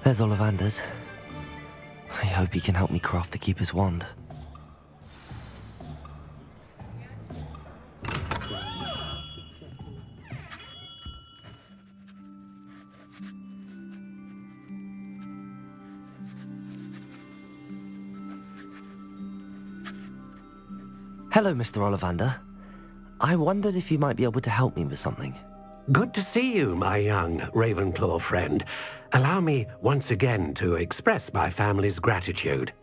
There's Ollivander's. I hope he can help me craft the Keeper's wand. Hello, Mr. Ollivander. I wondered if you might be able to help me with something. Good to see you, my young Ravenclaw friend. Allow me once again to express my family's gratitude.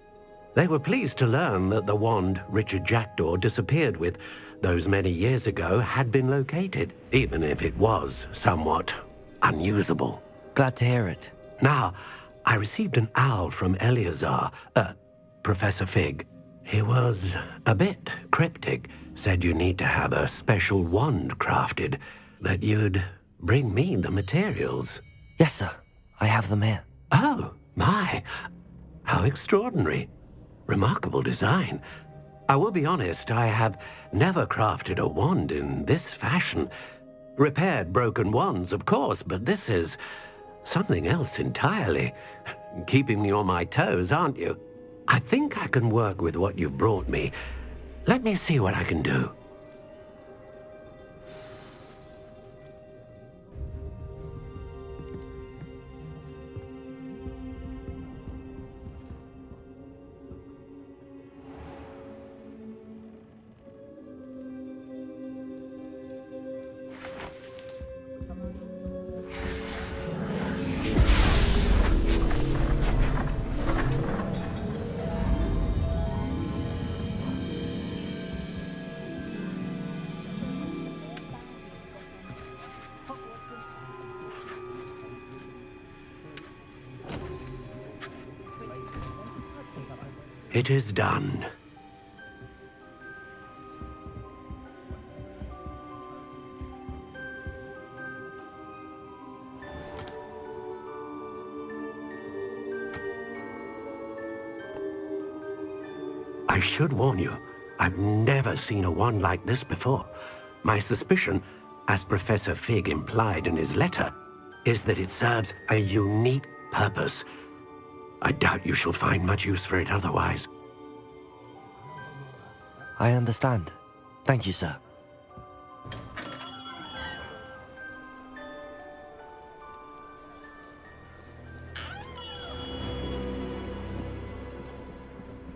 They were pleased to learn that the wand Richard Jackdaw disappeared with those many years ago had been located, even if it was somewhat unusable. Glad to hear it. Now, I received an owl from Eleazar, Professor Fig. He was a bit cryptic, said you need to have a special wand crafted, that you'd bring me the materials. Yes, sir. I have them here. Oh, my. How extraordinary. Remarkable design. I will be honest, I have never crafted a wand in this fashion. Repaired broken wands, of course, but this is something else entirely. Keeping me on my toes, aren't you? I think I can work with what you've brought me. Let me see what I can do. It is done. I should warn you, I've never seen a wand like this before. My suspicion, as Professor Fig implied in his letter, is that it serves a unique purpose. I doubt you shall find much use for it otherwise. I understand. Thank you, sir.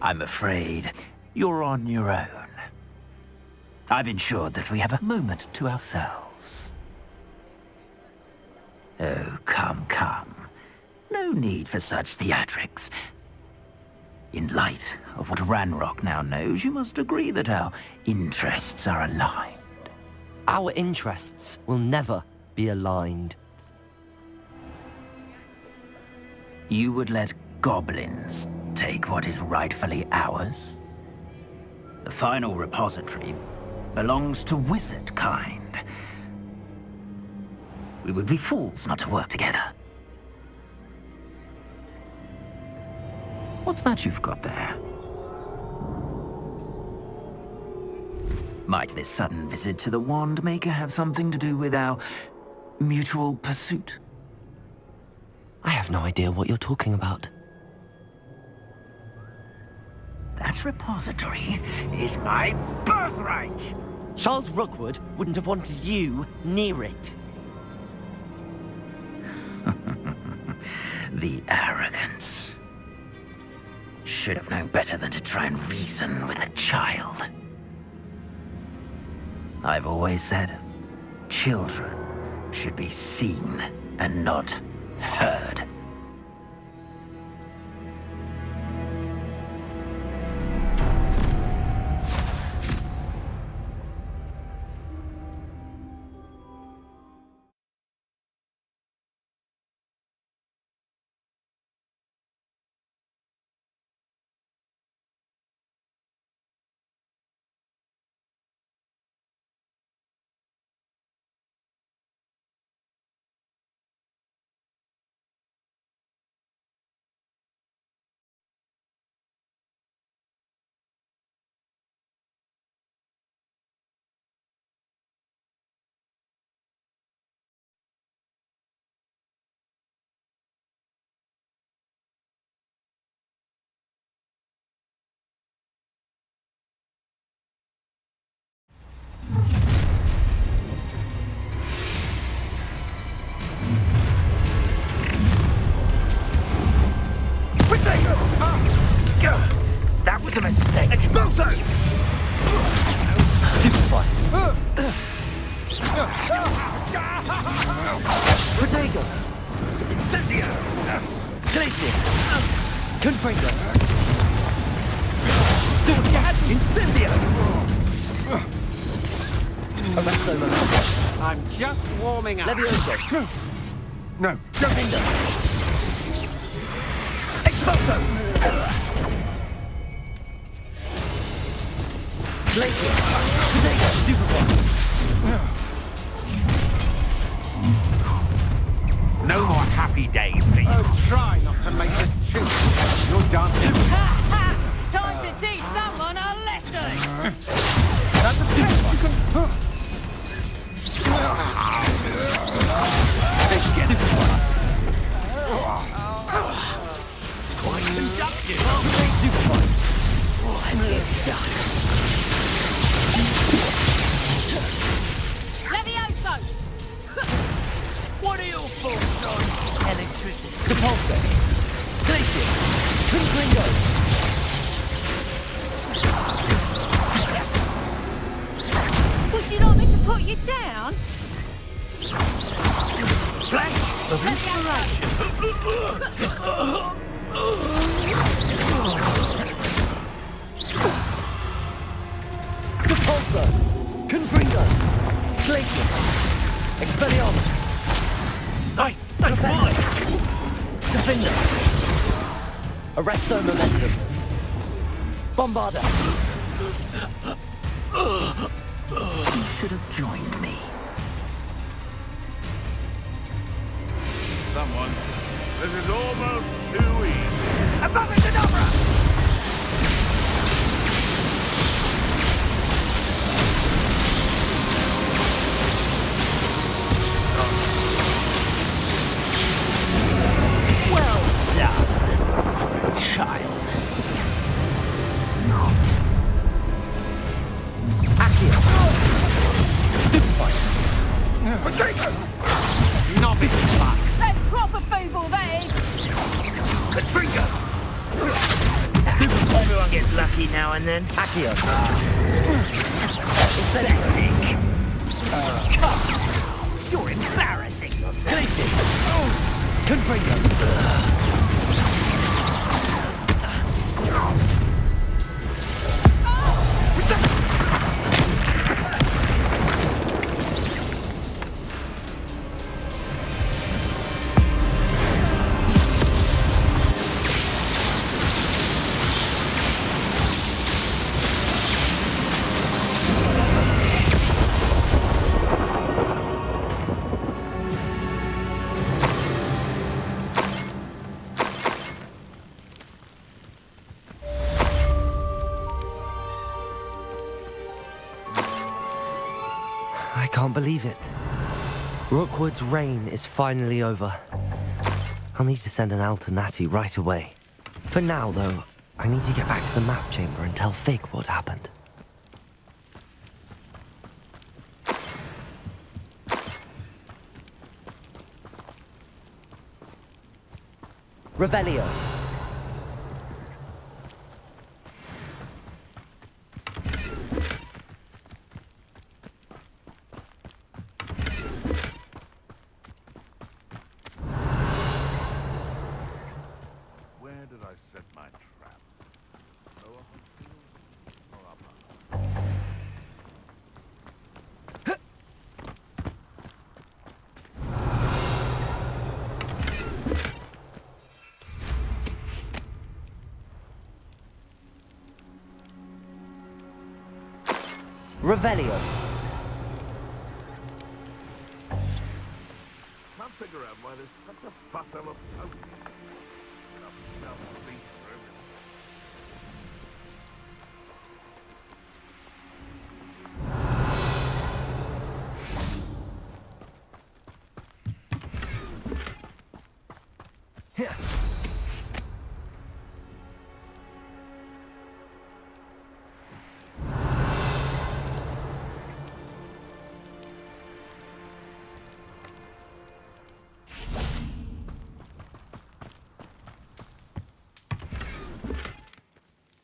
I'm afraid you're on your own. I've ensured that we have a moment to ourselves. Oh, come, come. No need for such theatrics. In light of what Ranrock now knows, you must agree that our interests are aligned. Our interests will never be aligned. You would let goblins take what is rightfully ours? The final repository belongs to wizard kind. We would be fools not to work together. What's that you've got there? Might this sudden visit to the Wand Maker have something to do with our mutual pursuit? I have no idea what you're talking about. That repository is my birthright! Charles Rookwood wouldn't have wanted you near it. The arrogance. Should have known better than to try and reason with a child. I've always said, children should be seen and not heard. Glacius! Confringo! Still you had Incendio! Arresto Momento! I'm just warming up. Levioso! No. Jovindo! Expulso! Glacius! Potato! Stupefy! No more happy days for you. Oh, try not to make this too. You're dancing. Time to teach someone a lesson! At the test, you can... Quite inductive. Levioso! What are your thoughts on electricity? Repulso! Glacius! Confringo! Would you like me to put you down? Flash of inspiration. Repulso! Confringo! Glacius! Expelliarmus! That's why. Defender! Arresto Momentum! Bombarda! You should have joined me. Someone. This is almost too easy. Above it, Kadabra! Well done for a child. Accio! Stupefy! Not big fuck. That's proper feeble, that is! Confringo! Everyone gets lucky now and then. Accio! Pathetic. You're embarrassing yourself. Glacius! Confringo! I can't believe it. Rookwood's reign is finally over. I'll need to send an Alternati right away. For now, though, I need to get back to the map chamber and tell Fig what happened. Revelio. Where did I set my trap? Lower Hogfield or upper? Revelio. Can't figure out why there's such a fuss over poking. Enough speech for everything.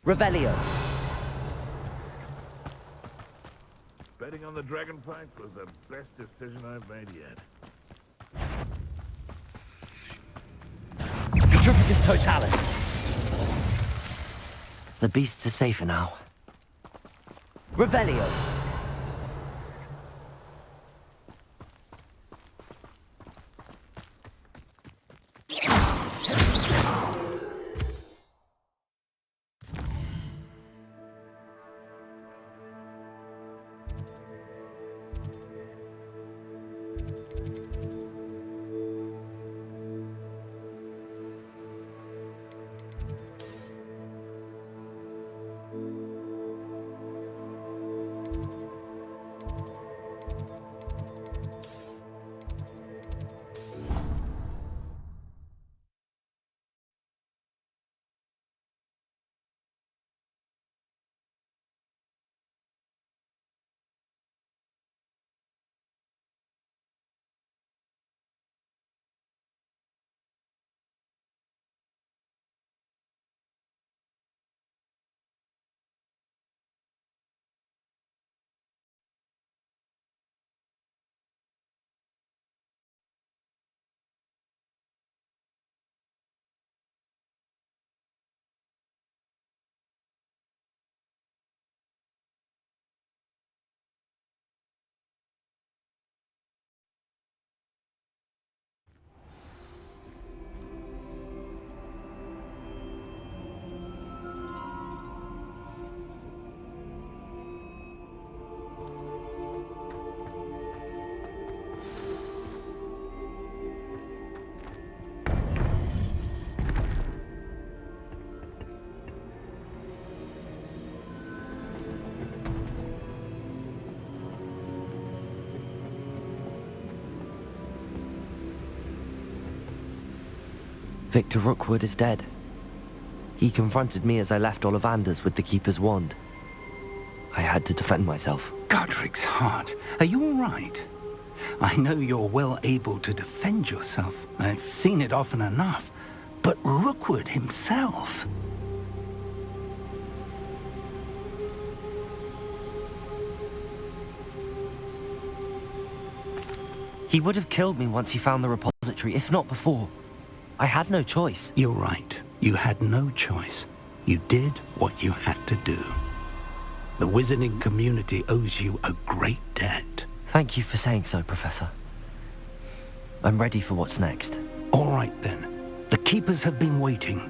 Revelio. Betting on the dragon fight was the best decision I've made yet. Petrification. Focus Totalis. The beasts are safer now. Revelio. Victor Rookwood is dead. He confronted me as I left Ollivander's with the Keeper's wand. I had to defend myself. Godric's heart, are you all right? I know you're well able to defend yourself. I've seen it often enough. But Rookwood himself... He would have killed me once he found the repository, if not before. I had no choice. You're right. You had no choice. You did what you had to do. The wizarding community owes you a great debt. Thank you for saying so, Professor. I'm ready for what's next. All right, then. The Keepers have been waiting.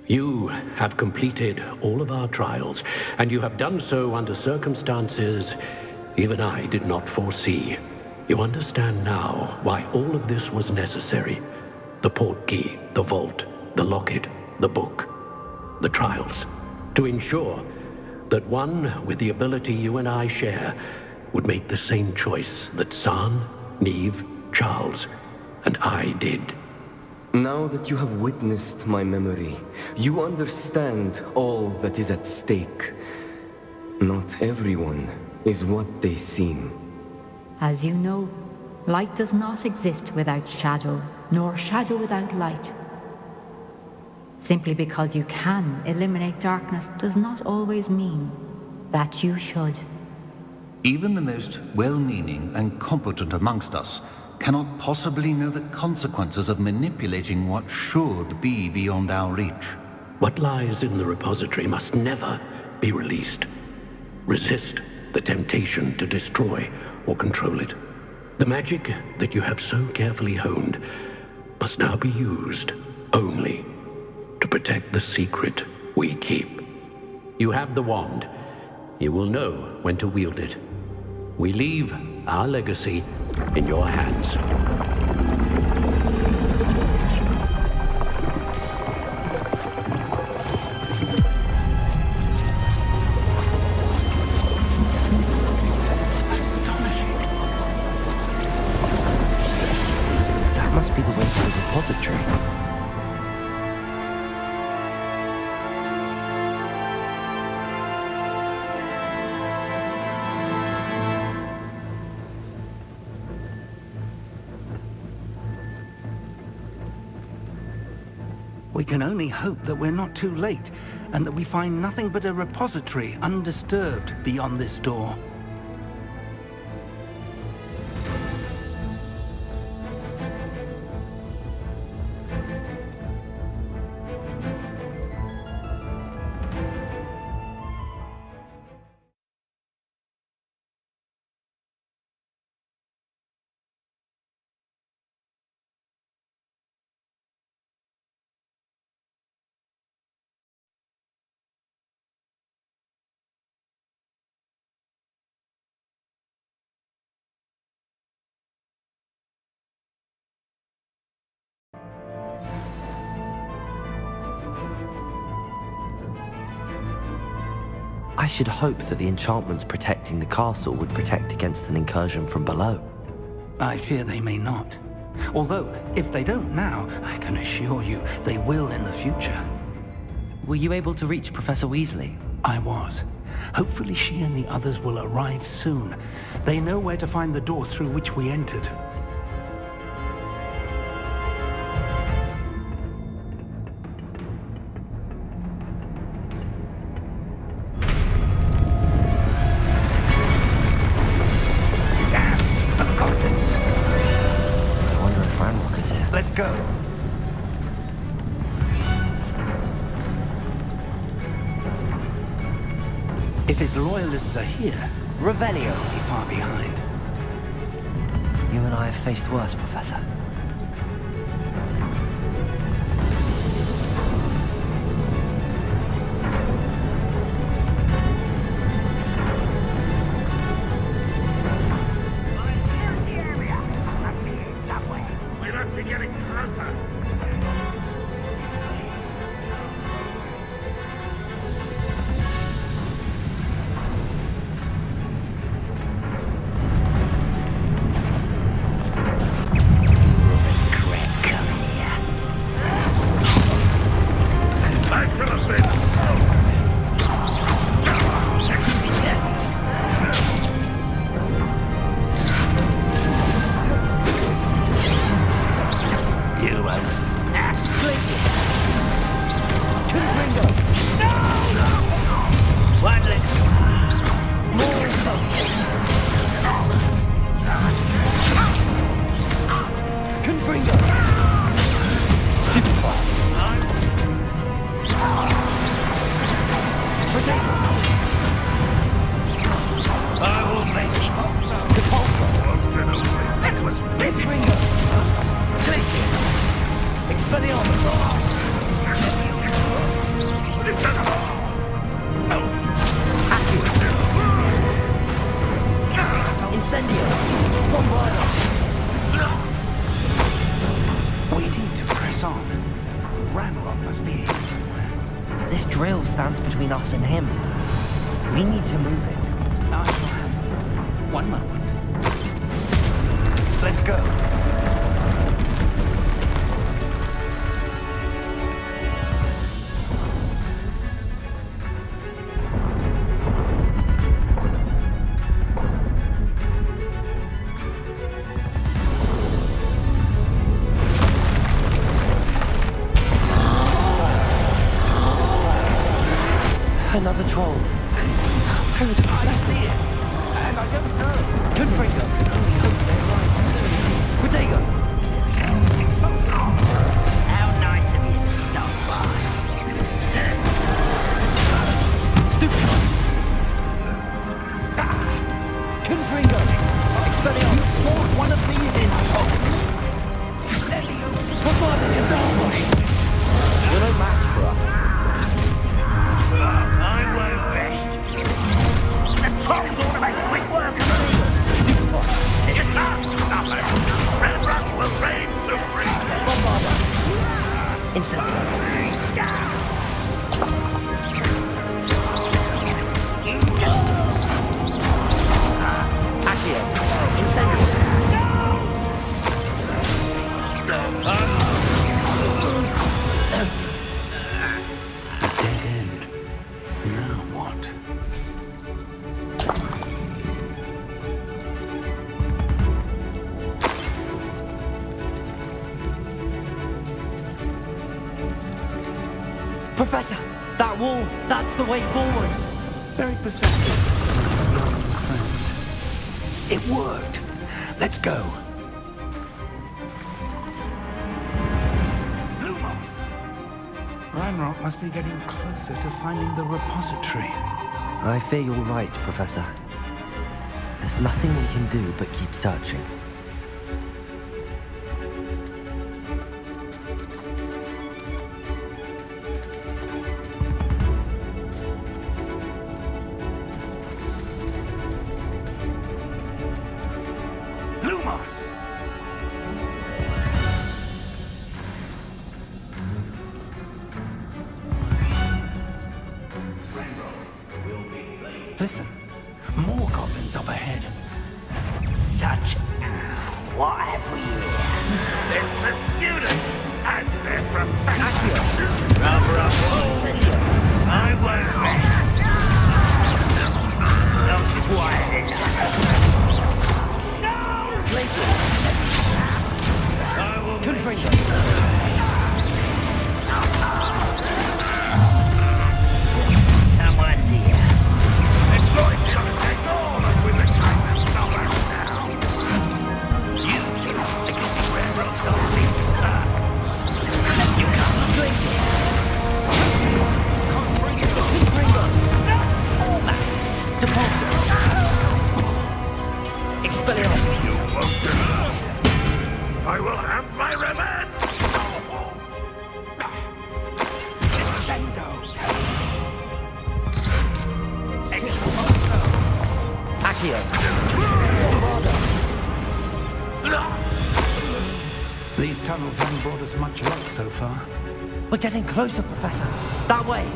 You have completed all of our trials, and you have done so under circumstances even I did not foresee. You understand now why all of this was necessary. The portkey, the vault, the locket, the book, the trials. To ensure that one with the ability you and I share would make the same choice that San, Neve, Charles, and I did. Now that you have witnessed my memory, you understand all that is at stake. Not everyone is what they seem. As you know, light does not exist without shadow, nor shadow without light. Simply because you can eliminate darkness does not always mean that you should. Even the most well-meaning and competent amongst us cannot possibly know the consequences of manipulating what should be beyond our reach. What lies in the repository must never be released. Resist the temptation to destroy or control it. The magic that you have so carefully honed must now be used only to protect the secret we keep. You have the wand. You will know when to wield it. We leave our legacy in your hands. That must be the way to the repository. We can only hope that we're not too late, and that we find nothing but a repository undisturbed beyond this door. I should hope that the enchantments protecting the castle would protect against an incursion from below. I fear they may not. Although, if they don't now, I can assure you they will in the future. Were you able to reach Professor Weasley? I was. Hopefully she and the others will arrive soon. They know where to find the door through which we entered. Let's go. If his loyalists are here, Revelio will be far behind. You and I have faced worse, Professor. This drill stands between us and him. We need to move it. One moment. Let's go. Another troll. Where would I see it? And I don't know. Confringo. Only hope they arrive soon. Protego. How nice of you to stop by. Stupid. Confringo. Expelliarmus. Pour one of these in, Hogs. Provide your downward. You're no match for us. I won't rest. The trolls ought to make quick work of me. You can't stop it. Red Rock will reign supreme. Accio. Incendio. Dead end. Now what? Professor, that wall, that's the way forward. Very perceptive. It worked. Let's go. Ranrock must be getting closer to finding the repository. I fear you're right, Professor. There's nothing we can do but keep searching. such. What have we here? It's the students and their professor. Rubber up walls. I won't rest. Not quiet enough. No! Places. I will Confringo. Someone's here. Enjoy something all of with a kind of number now. You two, I can see where rocks are. You come. Places. Almost. Depulso. Expelliarmus. You won't deny. I will have my revenge. Accio. These tunnels haven't brought us much luck so far. We're getting closer, Professor. That way.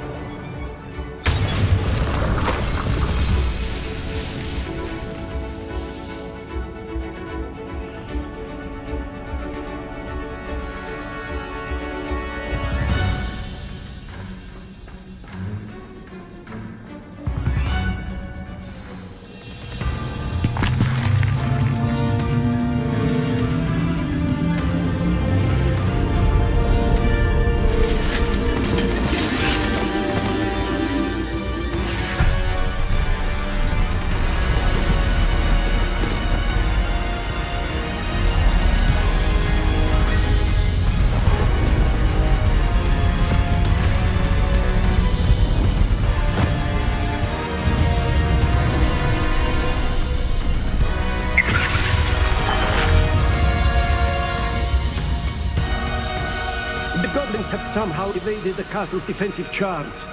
The goblins have somehow evaded the castle's defensive charms.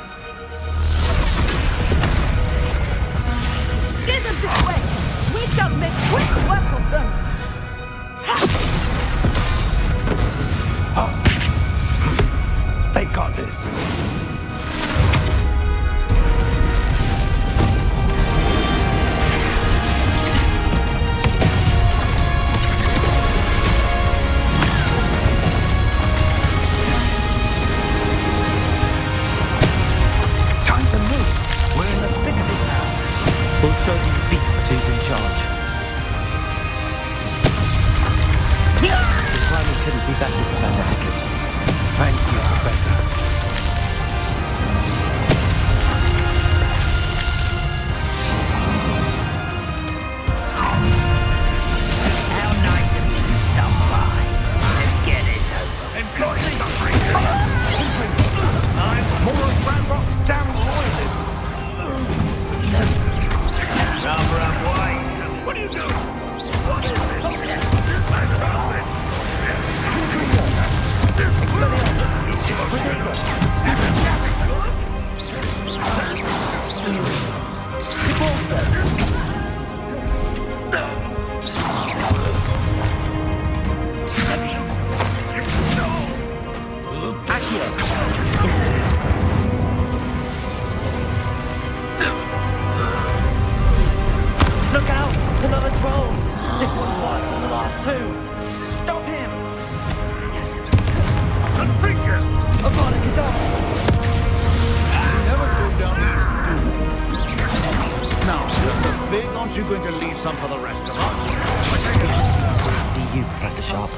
Steer them this way! We shall make quick work of them! They got this. Time to move. We're in the thick of it now. We'll show these beasts who's in charge. The timing couldn't be better, Professor Hackett. Thank you, Professor. How nice of you to stop by. Let's get this over. Enjoy something. More of Ranrock's damn royalists! Rubber up wise. What are you doing? What is this? My prophet. Look out! Another troll! This one's worse than the last two! Stop him! Confringo! Avada Kedavra! Never go down easy, do we? Now, there's a fig. Aren't you going to leave some for the rest of us? See you, Professor Sharp.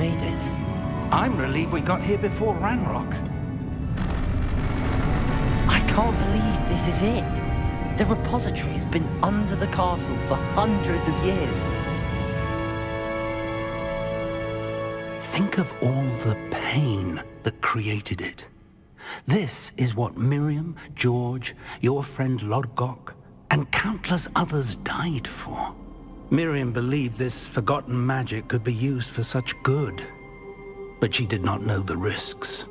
made it. I'm relieved we got here before Ranrock. I can't believe this is it. The repository has been under the castle for hundreds of years. Think of all the pain that created it. This is what Miriam, George, your friend Lodgok, and countless others died for. Miriam believed this forgotten magic could be used for such good. But she did not know the risks.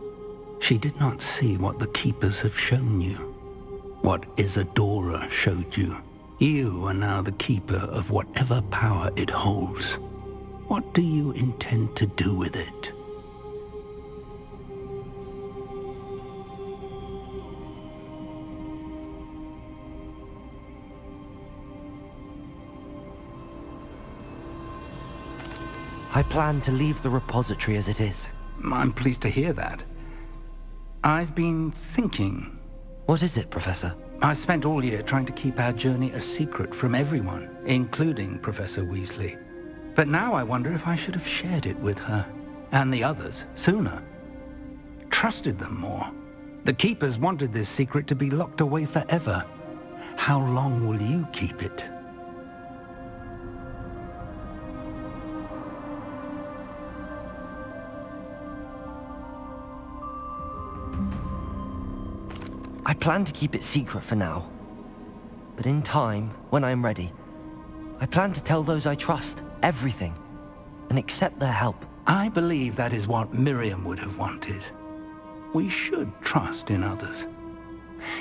She did not see what the Keepers have shown you. What Isadora showed you. You are now the Keeper of whatever power it holds. What do you intend to do with it? I plan to leave the repository as it is. I'm pleased to hear that. I've been thinking. What is it, Professor? I spent all year trying to keep our journey a secret from everyone, including Professor Weasley. But now I wonder if I should have shared it with her, and the others, sooner. Trusted them more. The Keepers wanted this secret to be locked away forever. How long will you keep it? I plan to keep it secret for now. But in time, when I am ready, I plan to tell those I trust everything and accept their help. I believe that is what Miriam would have wanted. We should trust in others.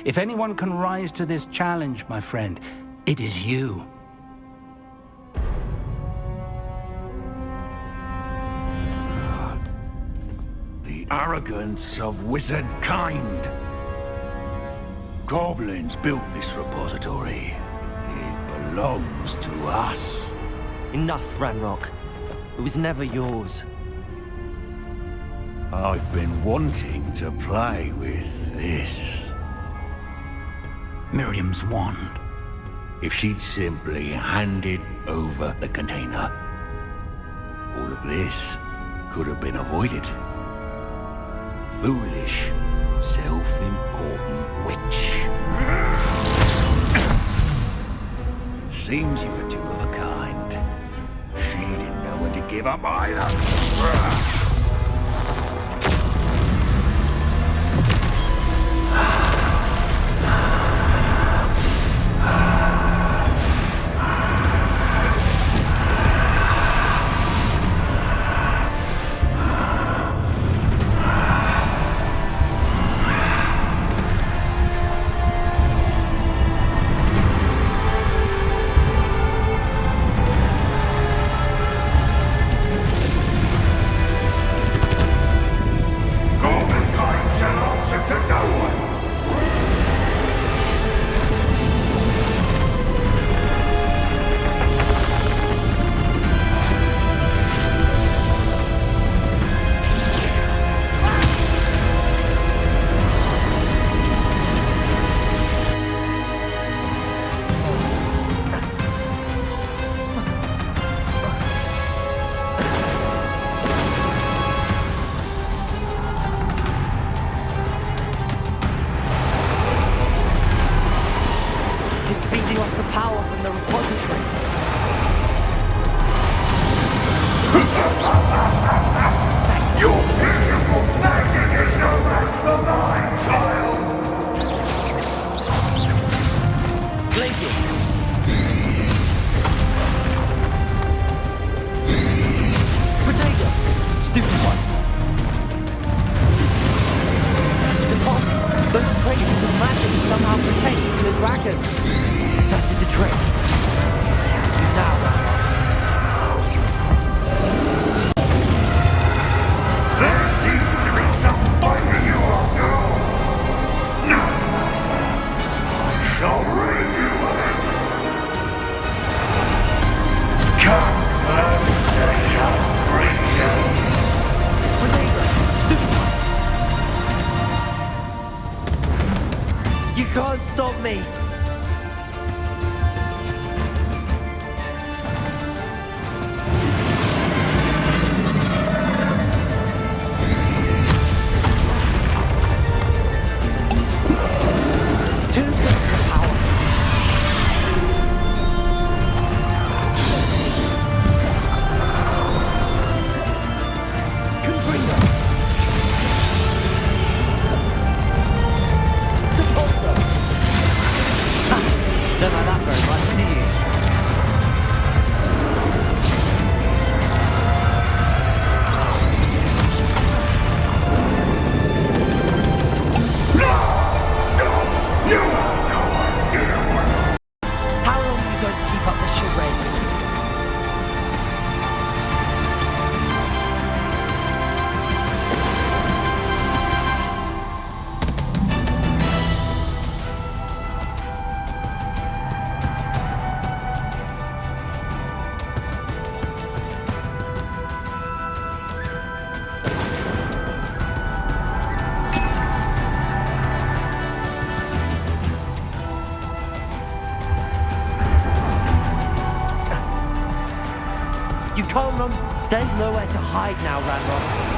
If anyone can rise to this challenge, my friend, it is you. The arrogance of wizard kind. Goblins built this repository. It belongs to us. Enough, Ranrock. It was never yours. I've been wanting to play with this. Miriam's wand. If she'd simply handed over the container, all of this could have been avoided. Foolish, self-important witch. Seems you were two of a kind. She didn't know when to give up either. can't run. There's nowhere to hide now, Ranrock.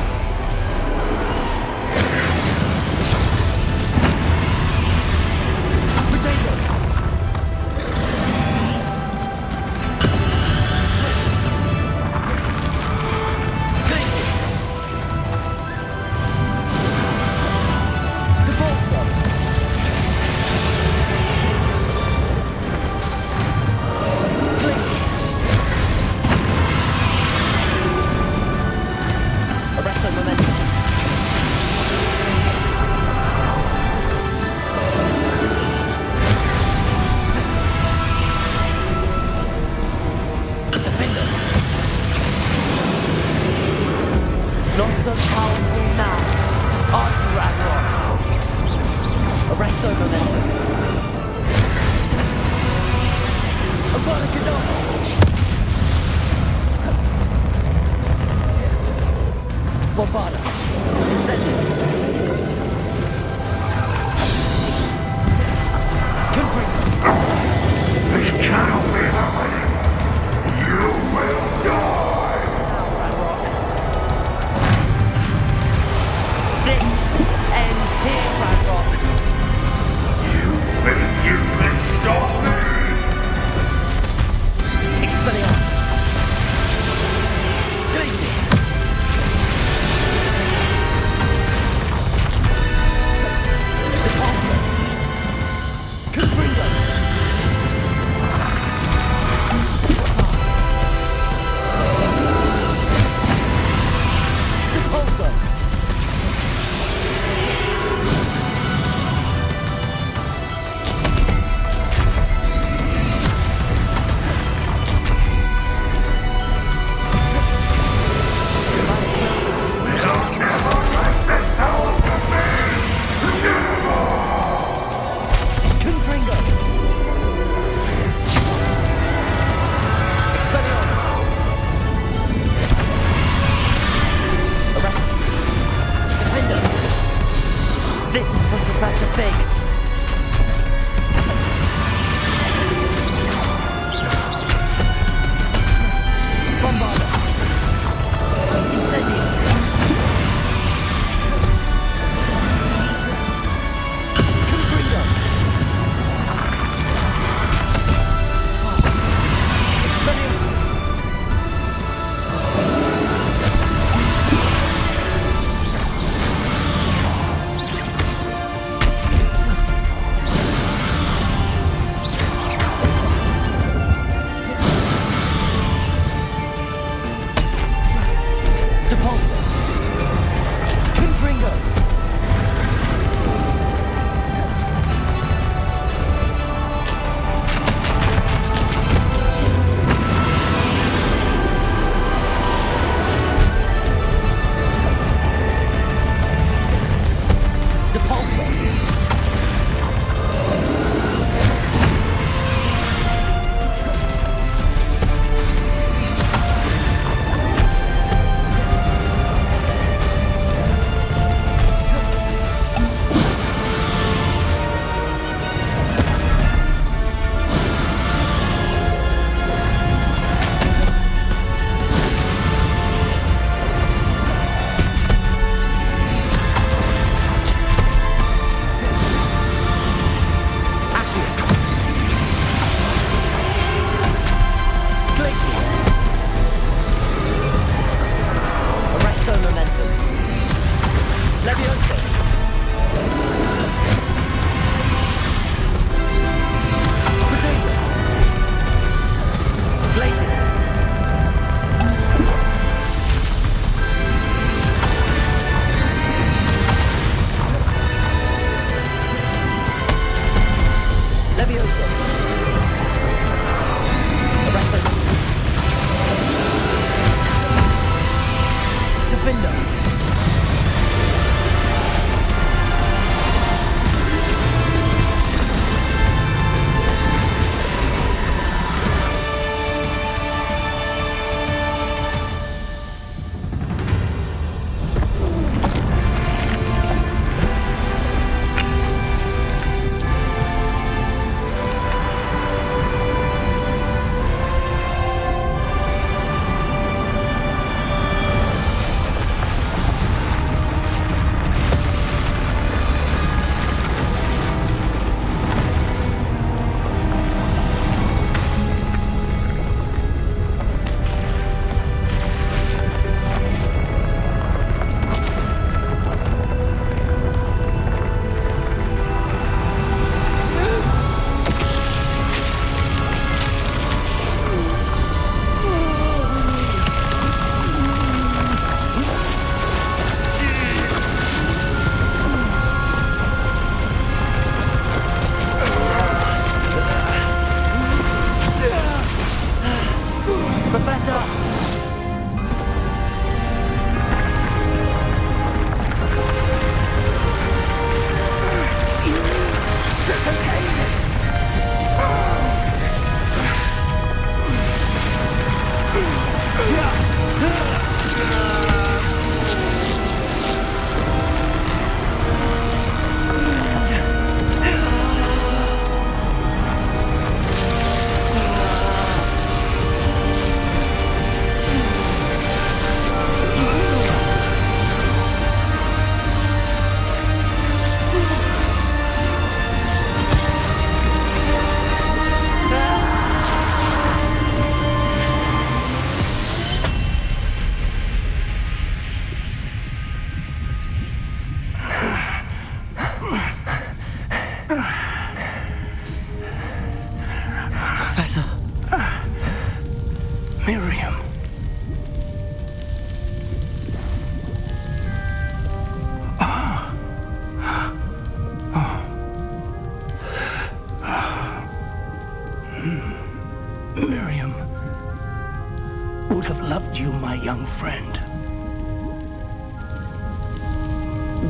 young friend.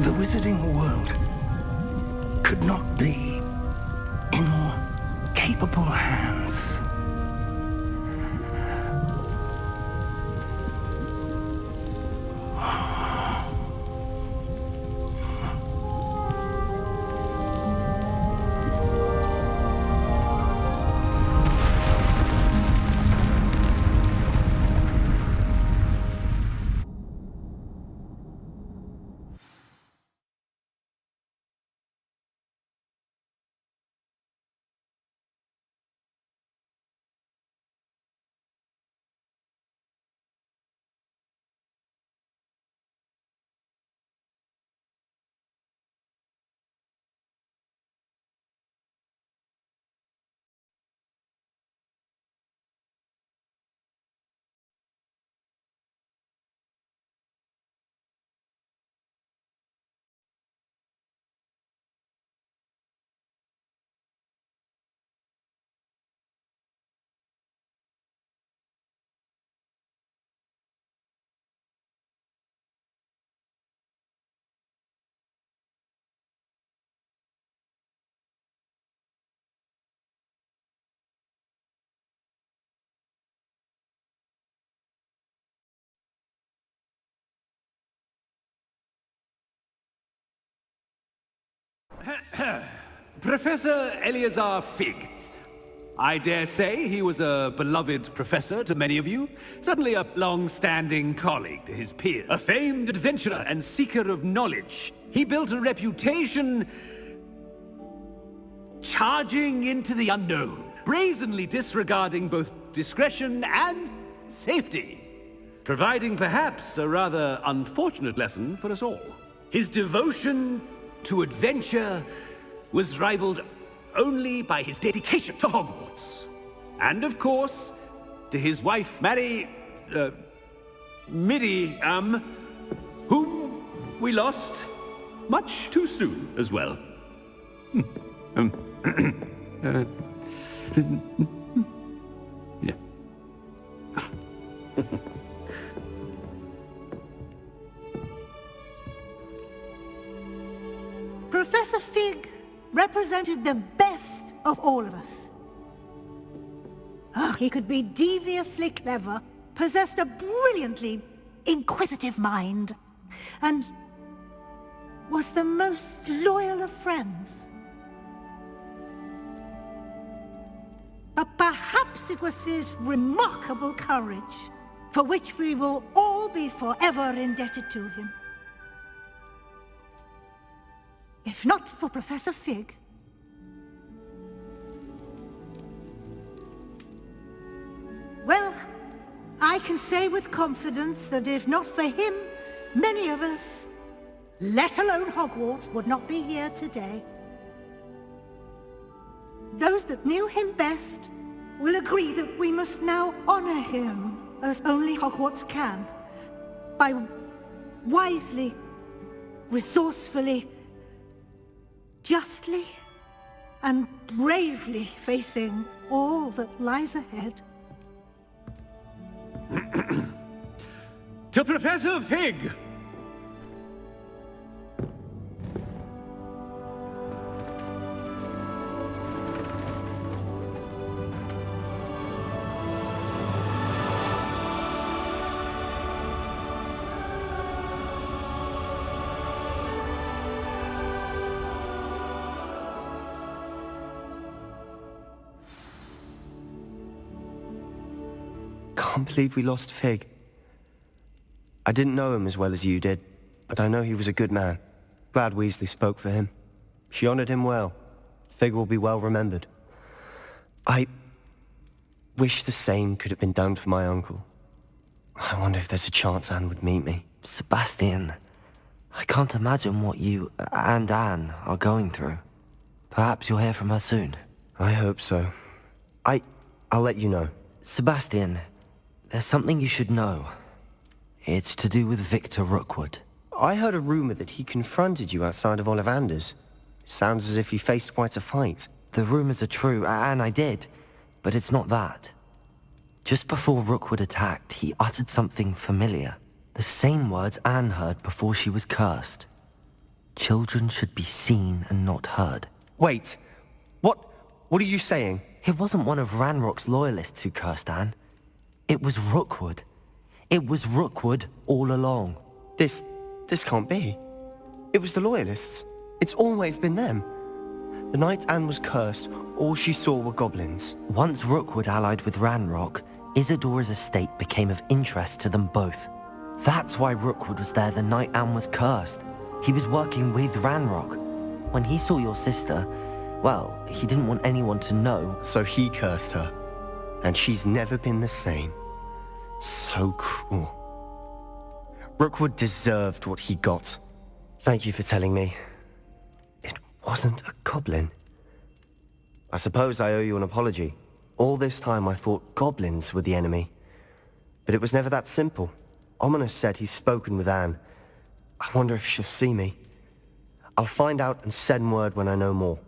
The wizarding world could not be in more capable hands. Professor Eleazar Fig. I dare say he was a beloved professor to many of you, certainly a long-standing colleague to his peers. A famed adventurer and seeker of knowledge, he built a reputation charging into the unknown, brazenly disregarding both discretion and safety, providing perhaps a rather unfortunate lesson for us all. His devotion to adventure was rivaled only by his dedication to Hogwarts. And of course, to his wife, Midi, whom we lost much too soon as well. Yeah. Professor Fig represented the best of all of us. He could be deviously clever, possessed a brilliantly inquisitive mind, and was the most loyal of friends. But perhaps it was his remarkable courage, for which we will all be forever indebted to him. If not for Professor Fig, well, I can say with confidence that if not for him, many of us, let alone Hogwarts, would not be here today. Those that knew him best will agree that we must now honor him as only Hogwarts can, by wisely, resourcefully, justly and bravely facing all that lies ahead. To Professor Fig! Can't believe we lost Fig. I didn't know him as well as you did, but I know he was a good man. Glad Weasley spoke for him. She honored him well. Fig will be well remembered. I wish the same could have been done for my uncle. I wonder if there's a chance Anne would meet me. Sebastian, I can't imagine what you and Anne are going through. Perhaps you'll hear from her soon. I hope so. I'll let you know. Sebastian, there's something you should know. It's to do with Victor Rookwood. I heard a rumor that he confronted you outside of Ollivander's. Sounds as if he faced quite a fight. The rumors are true, and I did. But it's not that. Just before Rookwood attacked, he uttered something familiar. The same words Anne heard before she was cursed. Children should be seen and not heard. Wait. What are you saying? It wasn't one of Ranrock's loyalists who cursed Anne. It was Rookwood. It was Rookwood all along. This can't be. It was the Loyalists. It's always been them. The night Anne was cursed, all she saw were goblins. Once Rookwood allied with Ranrock, Isadora's estate became of interest to them both. That's why Rookwood was there the night Anne was cursed. He was working with Ranrock. When he saw your sister, well, he didn't want anyone to know. So he cursed her. And she's never been the same. So cruel. Rookwood deserved what he got. Thank you for telling me. It wasn't a goblin. I suppose I owe you an apology. All this time I thought goblins were the enemy. But it was never that simple. Ominous said he's spoken with Anne. I wonder if she'll see me. I'll find out and send word when I know more.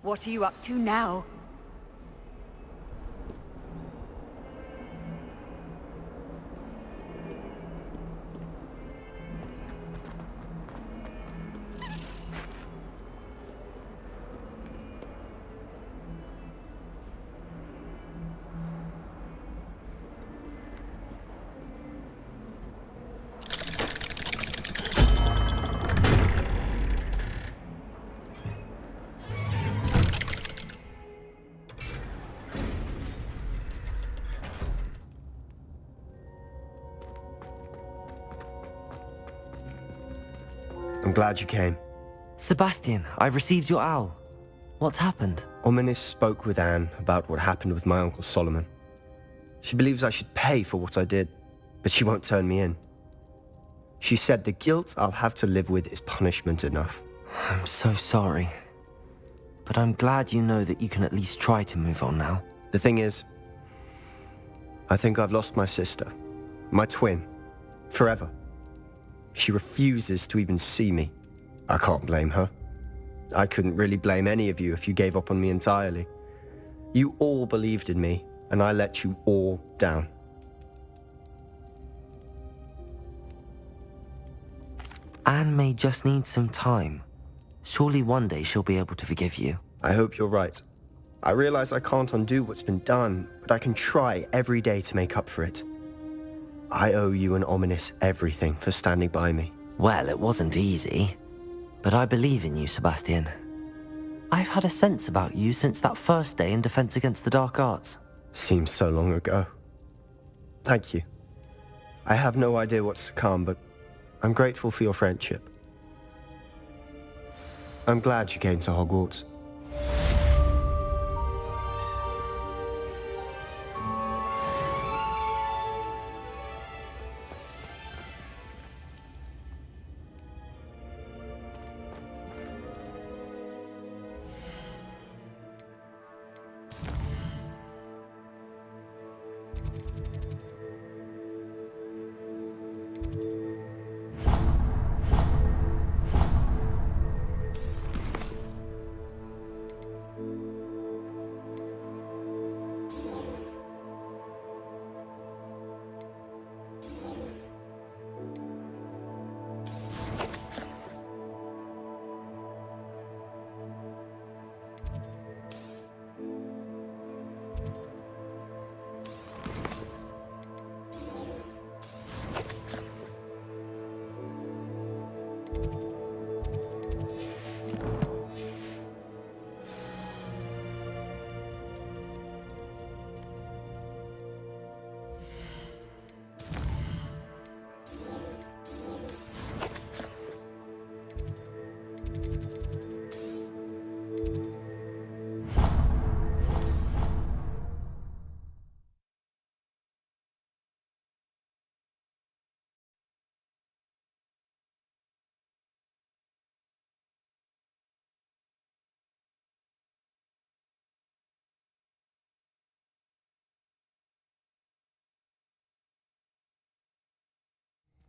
What are you up to now? I'm glad you came. Sebastian, I've received your owl. What's happened? Ominis spoke with Anne about what happened with my Uncle Solomon. She believes I should pay for what I did, but she won't turn me in. She said the guilt I'll have to live with is punishment enough. I'm so sorry. But I'm glad you know that you can at least try to move on now. The thing is, I think I've lost my sister, my twin, forever. She refuses to even see me. I can't blame her. I couldn't really blame any of you if you gave up on me entirely. You all believed in me, and I let you all down. Anne may just need some time. Surely one day she'll be able to forgive you. I hope you're right. I realize I can't undo what's been done, but I can try every day to make up for it. I owe you and Ominis everything for standing by me. Well, it wasn't easy. But I believe in you, Sebastian. I've had a sense about you since that first day in Defense Against the Dark Arts. Seems so long ago. Thank you. I have no idea what's to come, but I'm grateful for your friendship. I'm glad you came to Hogwarts.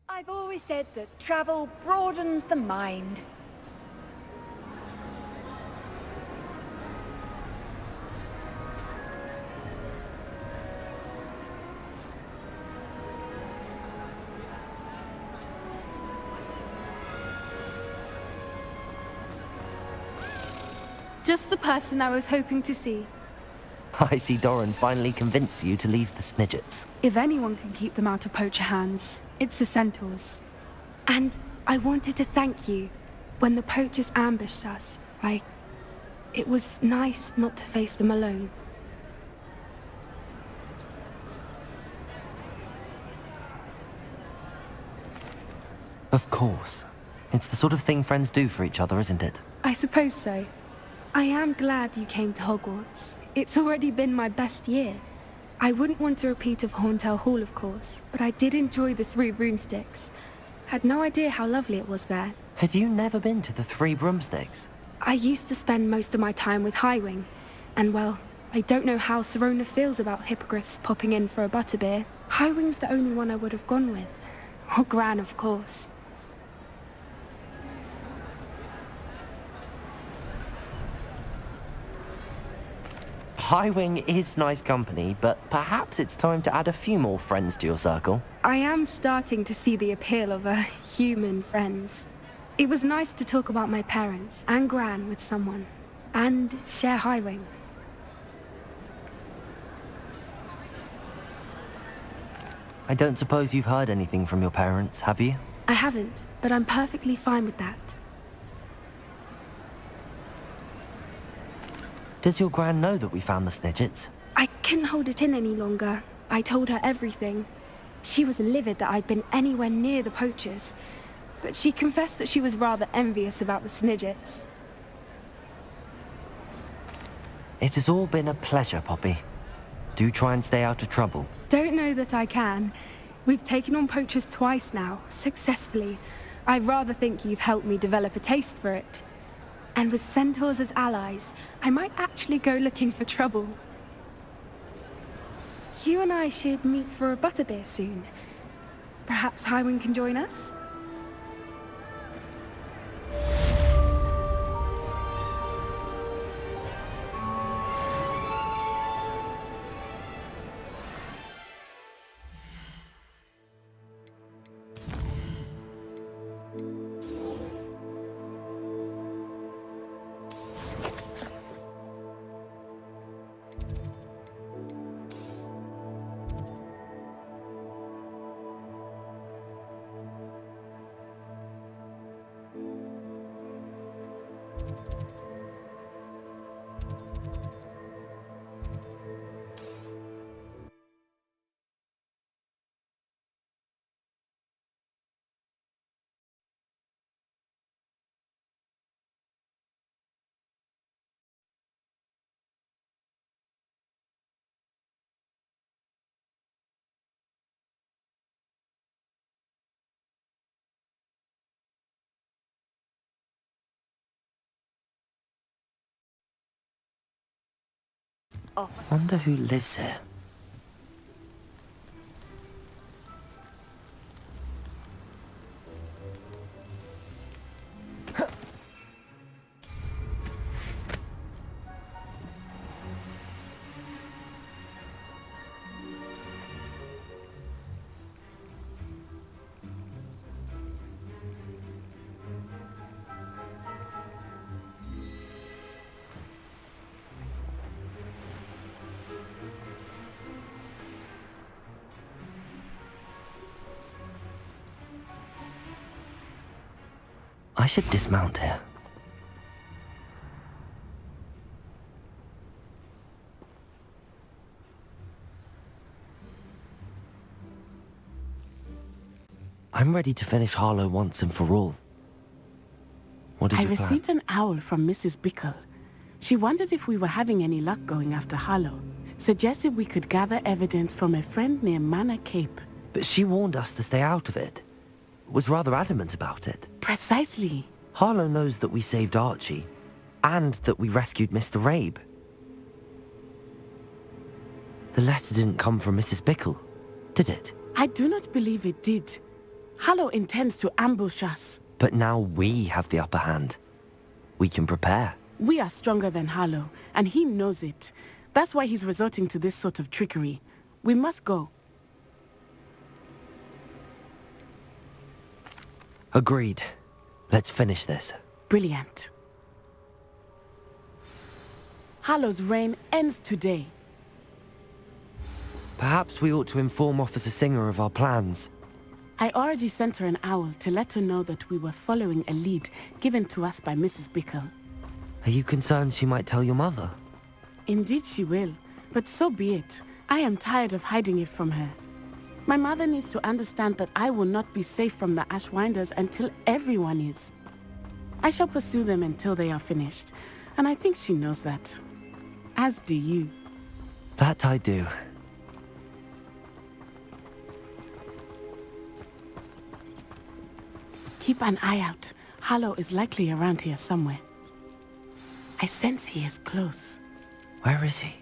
I've always said that travel broadens the mind. Just the person I was hoping to see. I see Doran finally convinced you to leave the Smidgets. If anyone can keep them out of poacher hands, it's the Centaurs. And I wanted to thank you. When the poachers ambushed us, it was nice not to face them alone. Of course. It's the sort of thing friends do for each other, isn't it? I suppose so. I am glad you came to Hogwarts. It's already been my best year. I wouldn't want a repeat of Horntail Hall, of course, but I did enjoy the Three Broomsticks. Had no idea how lovely it was there. Had you never been to the Three Broomsticks? I used to spend most of my time with Highwing, and well, I don't know how Serona feels about hippogriffs popping in for a butterbeer. Highwing's the only one I would have gone with. Or Gran, of course. Highwing is nice company, but perhaps it's time to add a few more friends to your circle. I am starting to see the appeal of human friends. It was nice to talk about my parents and Gran with someone, and share Highwing. I don't suppose you've heard anything from your parents, have you? I haven't, but I'm perfectly fine with that. Does your Gran know that we found the Snidgets? I couldn't hold it in any longer. I told her everything. She was livid that I'd been anywhere near the poachers, but she confessed that she was rather envious about the Snidgets. It has all been a pleasure, Poppy. Do try and stay out of trouble. Don't know that I can. We've taken on poachers twice now, successfully. I rather think you've helped me develop a taste for it. And with centaurs as allies, I might actually go looking for trouble. You and I should meet for a butterbeer soon. Perhaps Highwing can join us? Wonder who lives here. I should dismount here. I'm ready to finish Harlow once and for all. What is I your plan? received an owl from Mrs. Bickle. She wondered if we were having any luck going after Harlow. Suggested we could gather evidence from a friend near Manor Cape. But she warned us to stay out of it. Was rather adamant about it. Precisely. Harlow knows that we saved Archie, and that we rescued Mr. Rabe. The letter didn't come from Mrs. Bickle, did it? I do not believe it did. Harlow intends to ambush us. But now we have the upper hand. We can prepare. We are stronger than Harlow, and he knows it. That's why he's resorting to this sort of trickery. We must go. Agreed. Let's finish this. Brilliant. Harlow's reign ends today. Perhaps we ought to inform Officer Singer of our plans. I already sent her an owl to let her know that we were following a lead given to us by Mrs. Bickle. Are you concerned she might tell your mother? Indeed she will, but so be it. I am tired of hiding it from her. My mother needs to understand that I will not be safe from the Ashwinders until everyone is. I shall pursue them until they are finished, and I think she knows that. As do you. That I do. Keep an eye out. Harlow is likely around here somewhere. I sense he is close. Where is he?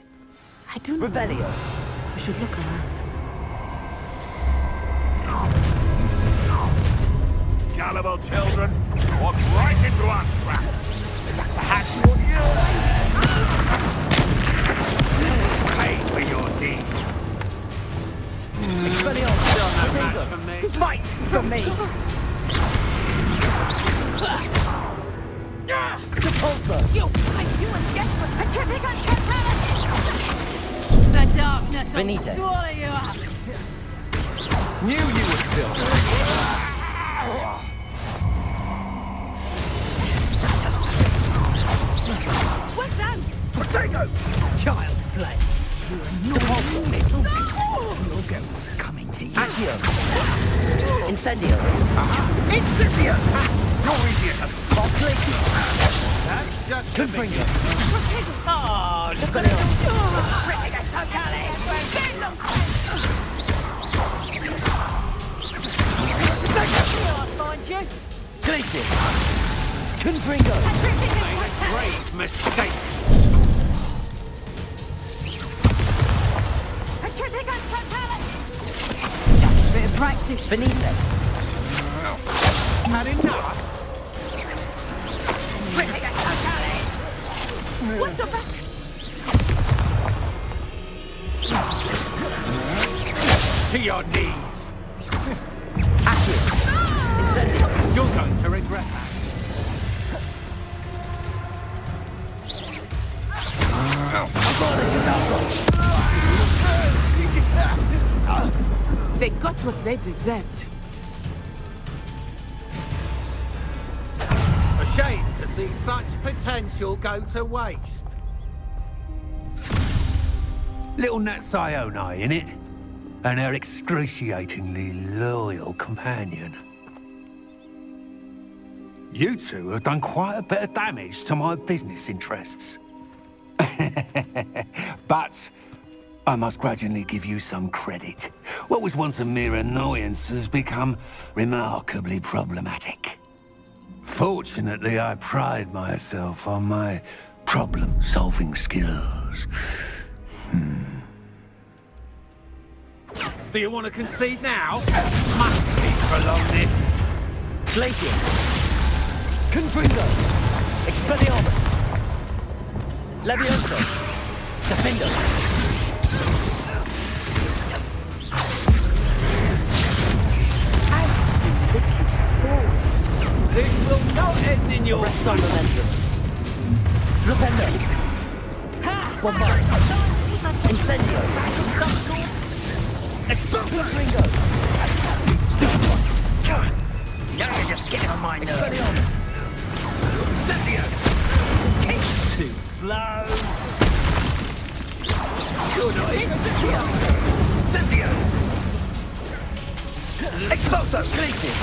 I do not know. We should look around. Gullible children, walk right into our trap. Perhaps you ought to... did. Expelliarmus! Still no match for me. Fight for me! Repulsor! You and get a terrific The darkness will Benito. swallow you up. Knew you would still. What's done? Potato! Child's play. Repulsor! You'll get what's coming to you. Accio! Incendio! Incendio! You're easier to spot. That's just Confringo! Oh, I'll find you. Glacius! Confringo! great mistake. Just a bit of practice. Benito! Had enough? What's your back? To your knees. Accio! Incendio! You're going to regret that. They got what they deserved. A shame to see such potential go to waste. Little Nat Sione, innit? And her excruciatingly loyal companion. You two have done quite a bit of damage to my business interests. But I must grudgingly give you some credit. What was once a mere annoyance has become remarkably problematic. Fortunately, I pride myself on my problem-solving skills. Do you want to concede now? Must we prolong this? Glacius! Confringo! Expelliarmus! Levioso! Defendo! This will not end in your Rest on momentum. Flipendo! Bombard! Incendio! Some sort! Explosive Ringo! Stupid one! Now you're just getting on my nerves. Expelliarmus! Incendio! Too slow. You're not Incendio! Incendio! Expulso! Glacius!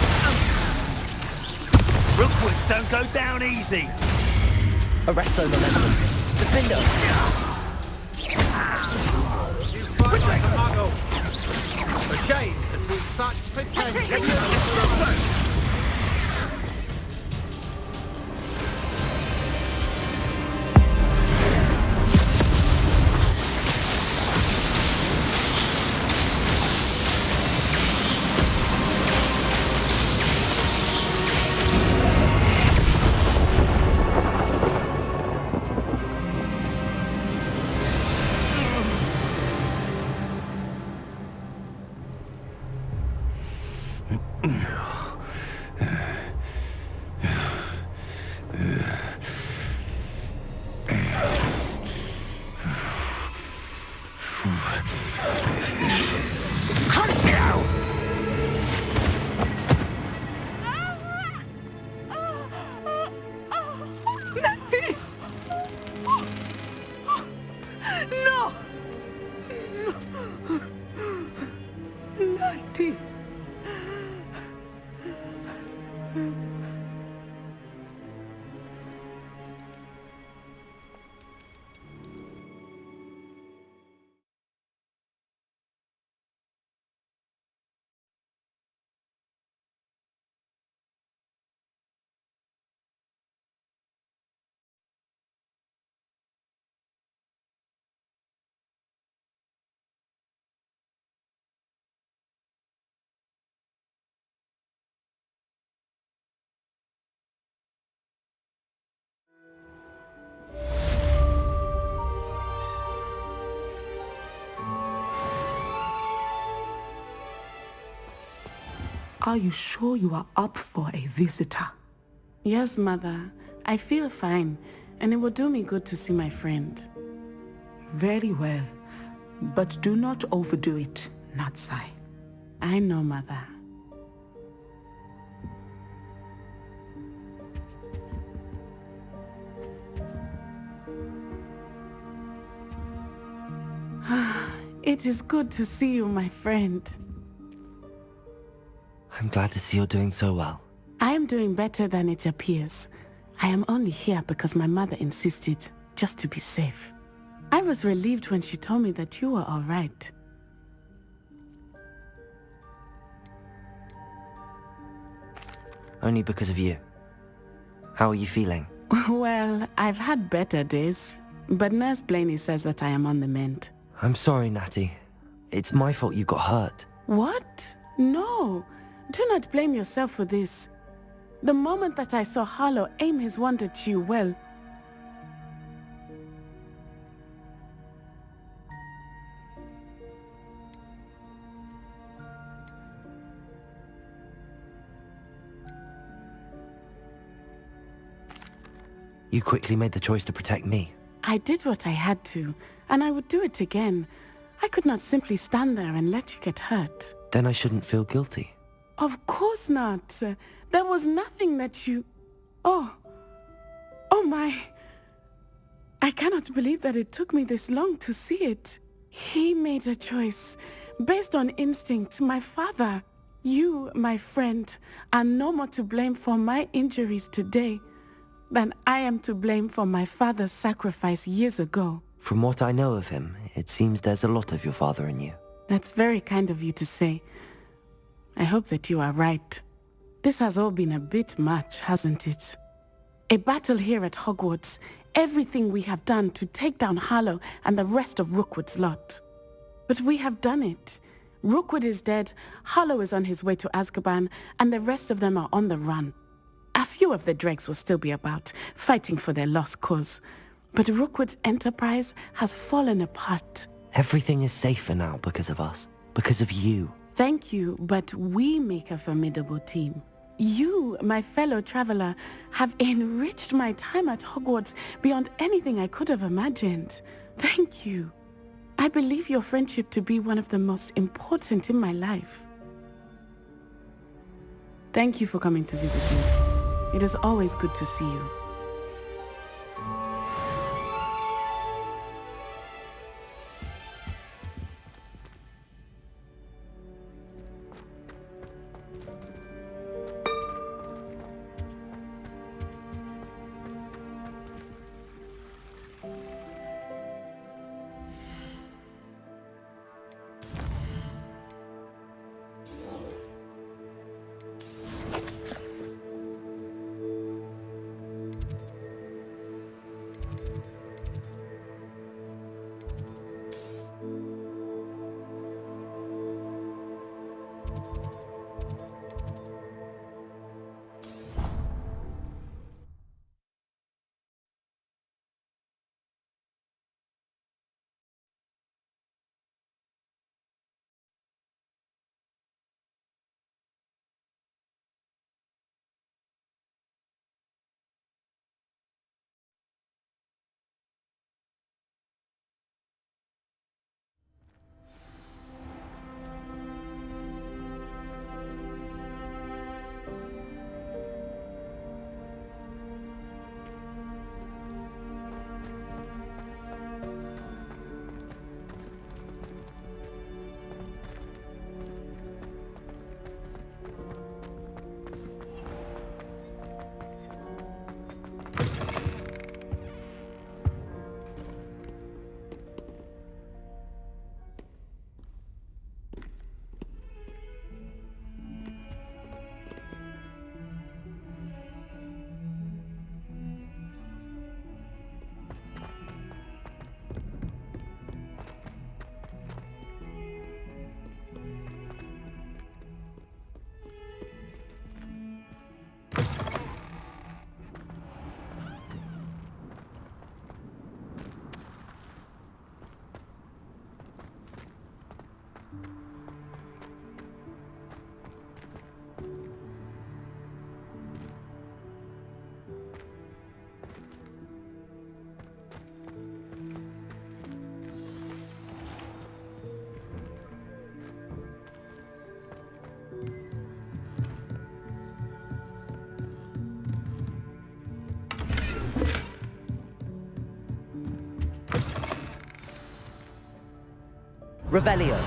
Rookwoods don't go down easy. Arresto momentum. Defendo! Fight like a muggle. A shame to see such potential. Are you sure you are up for a visitor? Yes, Mother. I feel fine, and it will do me good to see my friend. Very well. But do not overdo it, Natsai. I know, Mother. It is good to see you, my friend. I'm glad to see you're doing so well. I am doing better than it appears. I am only here because my mother insisted, just to be safe. I was relieved when she told me that you were all right. Only because of you. How are you feeling? Well, I've had better days, but Nurse Blaney says that I am on the mend. I'm sorry, Natty. It's my fault you got hurt. What? No. Do not blame yourself for this. The moment that I saw Harlow aim his wand at you, well... You quickly made the choice to protect me. I did what I had to, and I would do it again. I could not simply stand there and let you get hurt. Then I shouldn't feel guilty. Of course not. There was nothing that you... Oh my... I cannot believe that it took me this long to see it. He made a choice based on instinct. My father, you, my friend, are no more to blame for my injuries today than I am to blame for my father's sacrifice years ago. From what I know of him, it seems there's a lot of your father in you. That's very kind of you to say. I hope that you are right. This has all been a bit much, hasn't it? A battle here at Hogwarts, everything we have done to take down Harlow and the rest of Rookwood's lot. But we have done it. Rookwood is dead, Harlow is on his way to Azkaban, and the rest of them are on the run. A few of the dregs will still be about, fighting for their lost cause. But Rookwood's enterprise has fallen apart. Everything is safer now because of us. Because of you. Thank you, but we make a formidable team. You, my fellow traveler, have enriched my time at Hogwarts beyond anything I could have imagined. Thank you. I believe your friendship to be one of the most important in my life. Thank you for coming to visit me. It is always good to see you. Revelio.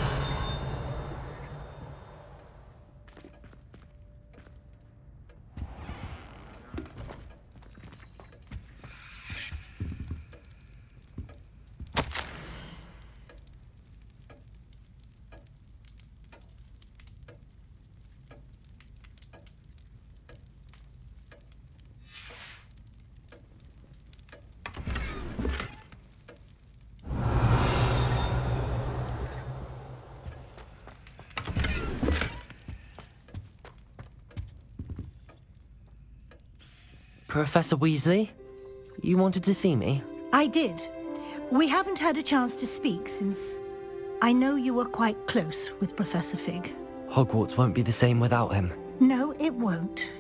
Professor Weasley? You wanted to see me? I did. We haven't had a chance to speak since I know you were quite close with Professor Fig. Hogwarts won't be the same without him. No, it won't.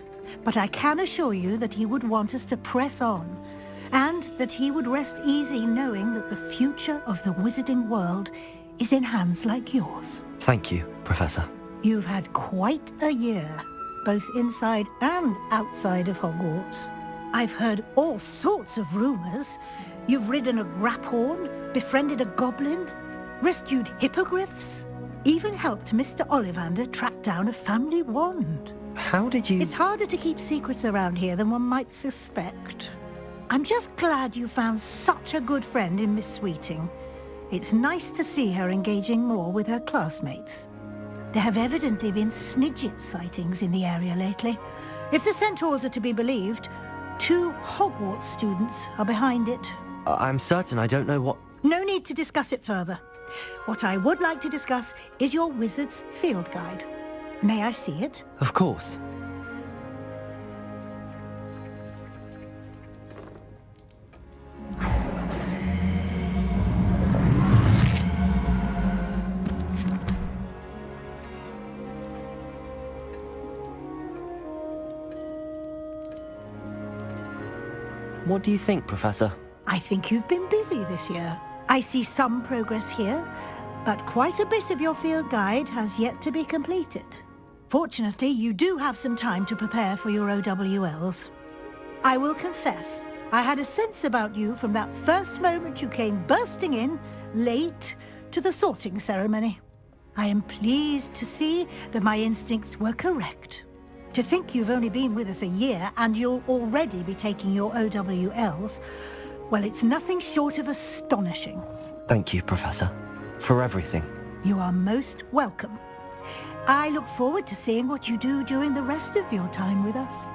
But I can assure you that he would want us to press on, and that he would rest easy knowing that the future of the wizarding world is in hands like yours. Thank you, Professor. You've had quite a year, both inside and outside of Hogwarts. I've heard all sorts of rumors. You've ridden a graphorn, befriended a goblin, rescued hippogriffs, even helped Mr. Ollivander track down a family wand. How did you... It's harder to keep secrets around here than one might suspect. I'm just glad you found such a good friend in Miss Sweeting. It's nice to see her engaging more with her classmates. There have evidently been Snidget sightings in the area lately. If the centaurs are to be believed, 2 Hogwarts students are behind it. I'm certain I don't know what... No need to discuss it further. What I would like to discuss is your wizard's field guide. May I see it? Of course. What do you think, Professor? I think you've been busy this year. I see some progress here, but quite a bit of your field guide has yet to be completed. Fortunately, you do have some time to prepare for your OWLs. I will confess, I had a sense about you from that first moment you came bursting in, late, to the sorting ceremony. I am pleased to see that my instincts were correct. To think you've only been with us a year and you'll already be taking your OWLs, well, it's nothing short of astonishing. Thank you, Professor, for everything. You are most welcome. I look forward to seeing what you do during the rest of your time with us.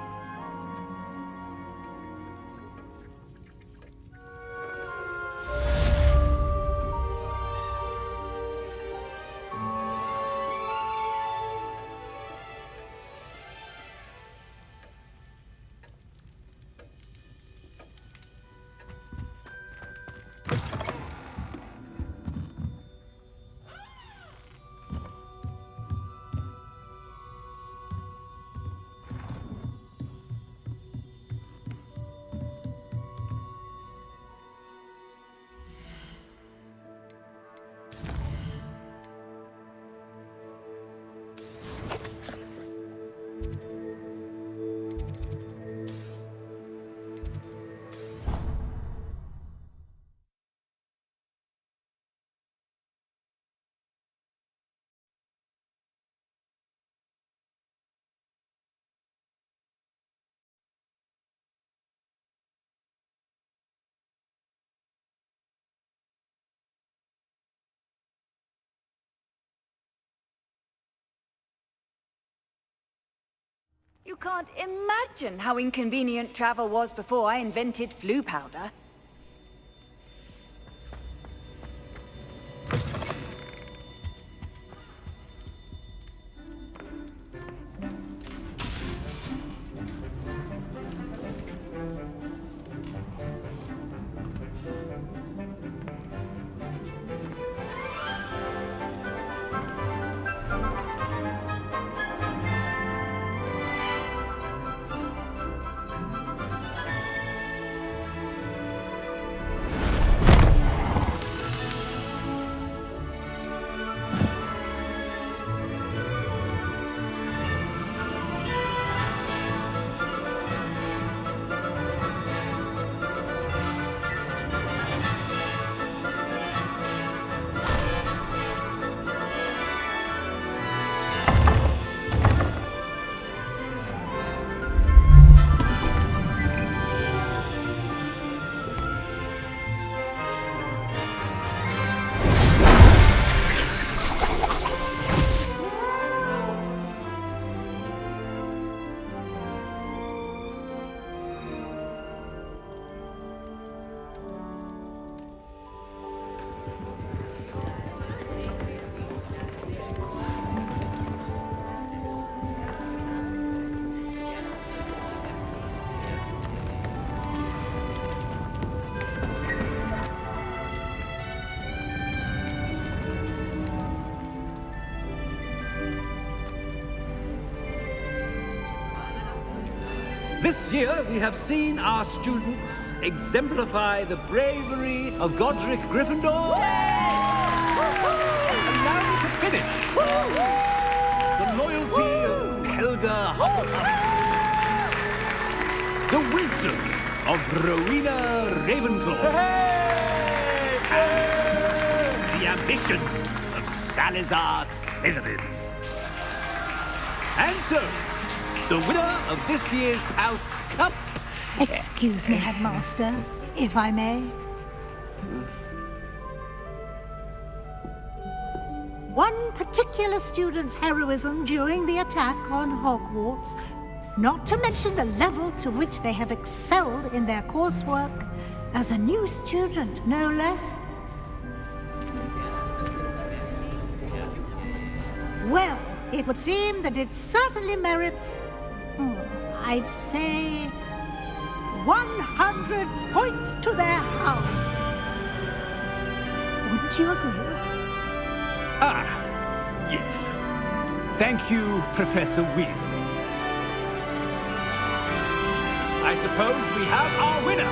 You can't imagine how inconvenient travel was before I invented flu powder. This year, we have seen our students exemplify the bravery of Godric Gryffindor. And now to finish, the loyalty of Helga Hufflepuff. The wisdom of Rowena Ravenclaw. And the ambition of Salazar Slytherin. And so, the winner of this year's House Cup... Excuse me, Headmaster, if I may. One particular student's heroism during the attack on Hogwarts, not to mention the level to which they have excelled in their coursework, as a new student, no less. Well, it would seem that it certainly merits, I'd say, 100 points to their house. Wouldn't you agree? Ah, yes. Thank you, Professor Weasley. I suppose we have our winner.